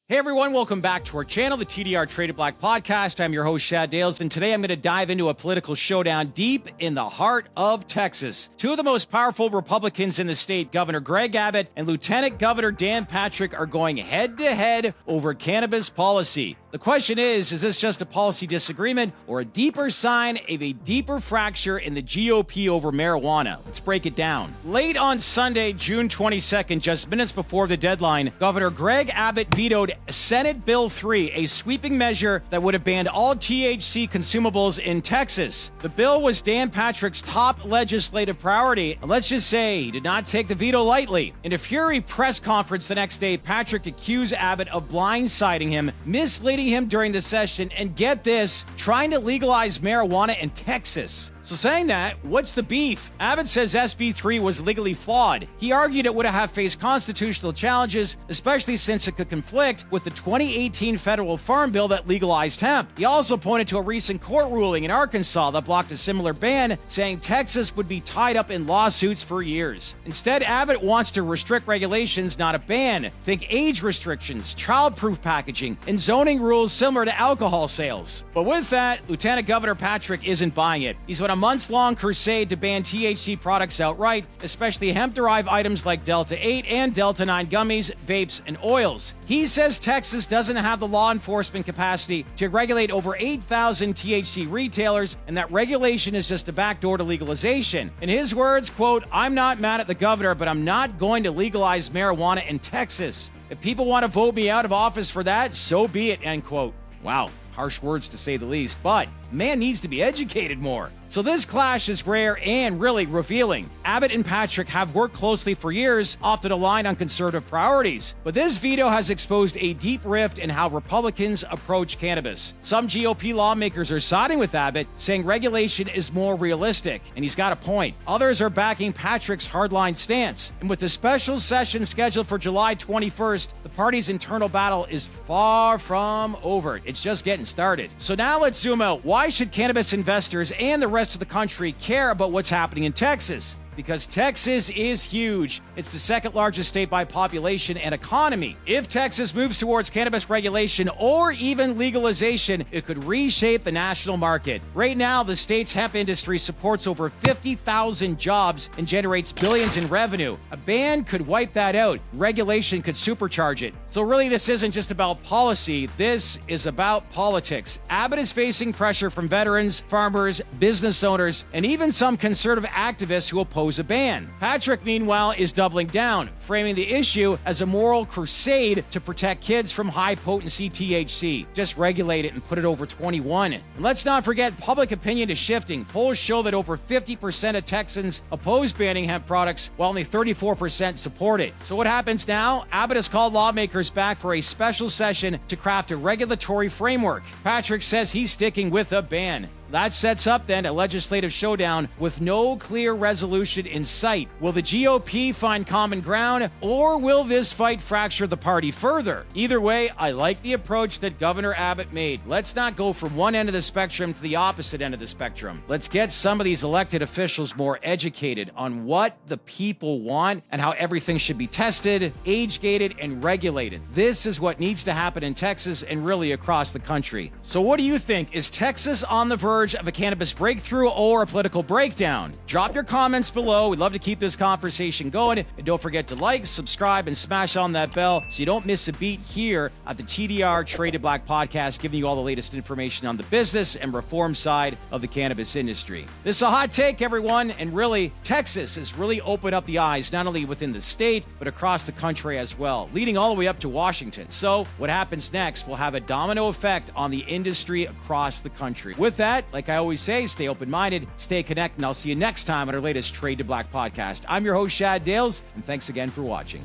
Hey everyone, welcome back to our channel, the TDR Traded Black Podcast. I'm your host, Shad Dales, and today I'm going to dive into a political showdown deep in the heart of Texas. Two of the most powerful Republicans in the state, Governor Greg Abbott and Lieutenant Governor Dan Patrick, are going head-to-head over cannabis policy. The question is this just a policy disagreement or a deeper sign of a deeper fracture in the GOP over marijuana? Let's break it down. Late on Sunday, June 22nd, just minutes before the deadline, Governor Greg Abbott vetoed Senate Bill 3, a sweeping measure that would have banned all THC consumables in Texas. The bill was Dan Patrick's top legislative priority, and let's just say he did not take the veto lightly. In a fury press conference the next day, Patrick accused Abbott of blindsiding him, misleading him during the session, and get this, trying to legalize marijuana in Texas. So saying that, what's the beef? Abbott says SB 3 was legally flawed. He argued it would have faced constitutional challenges, especially since it could conflict with the 2018 federal farm bill that legalized hemp. He also pointed to a recent court ruling in Arkansas that blocked a similar ban, saying Texas would be tied up in lawsuits for years. Instead, Abbott wants to restrict regulations, not a ban. Think age restrictions, child-proof packaging, and zoning rules similar to alcohol sales. But with that, Lieutenant Governor Patrick isn't buying it. He's on a months-long crusade to ban THC products outright, especially hemp-derived items like Delta 8 and Delta 9 gummies, vapes, and oils. He says Texas doesn't have the law enforcement capacity to regulate over 8,000 THC retailers, and that regulation is just a backdoor to legalization. In his words, quote, "I'm not mad at the governor, but I'm not going to legalize marijuana in Texas. If people want to vote me out of office for that, so be it," end quote. Wow. Harsh words to say the least, but man needs to be educated more. So this clash is rare and really revealing. Abbott and Patrick have worked closely for years, often aligned on conservative priorities. But this veto has exposed a deep rift in how Republicans approach cannabis. Some GOP lawmakers are siding with Abbott, saying regulation is more realistic, and he's got a point. Others are backing Patrick's hardline stance. And with the special session scheduled for July 21st, the party's internal battle is far from over. It's just getting started. So now let's zoom out. Why should cannabis investors and the rest of the country care about what's happening in Texas? Because Texas is huge. It's the second largest state by population and economy. If Texas moves towards cannabis regulation or even legalization, it could reshape the national market. Right now, the state's hemp industry supports over 50,000 jobs and generates billions in revenue. A ban could wipe that out. Regulation could supercharge it. So really, this isn't just about policy. This is about politics. Abbott is facing pressure from veterans, farmers, business owners, and even some conservative activists who oppose a ban. Patrick, meanwhile, is doubling down, framing the issue as a moral crusade to protect kids from high-potency THC. Just regulate it and put it over 21. And let's not forget, public opinion is shifting. Polls show that over 50% of Texans oppose banning hemp products, while only 34% support it. So what happens now? Abbott has called lawmakers back for a special session to craft a regulatory framework. Patrick says he's sticking with a ban. That sets up then a legislative showdown with no clear resolution in sight. Will the GOP find common ground, or will this fight fracture the party further? Either way, I like the approach that Governor Abbott made. Let's not go from one end of the spectrum to the opposite end of the spectrum. Let's get some of these elected officials more educated on what the people want and how everything should be tested, age-gated, and regulated. This is what needs to happen in Texas and really across the country. So what do you think? Is Texas on the verge of a cannabis breakthrough or a political breakdown? Drop your comments below. We'd love to keep this conversation going. And don't forget to like, subscribe, and smash on that bell so you don't miss a beat here at the TDR Traded Black Podcast, giving you all the latest information on the business and reform side of the cannabis industry. This is a hot take, everyone, and really, Texas has really opened up the eyes, not only within the state, but across the country as well, leading all the way up to Washington. So what happens next will have a domino effect on the industry across the country. With that, like I always say, stay open-minded, stay connected, and I'll see you next time on our latest Trade to Black podcast. I'm your host, Shad Dales, and thanks again for watching.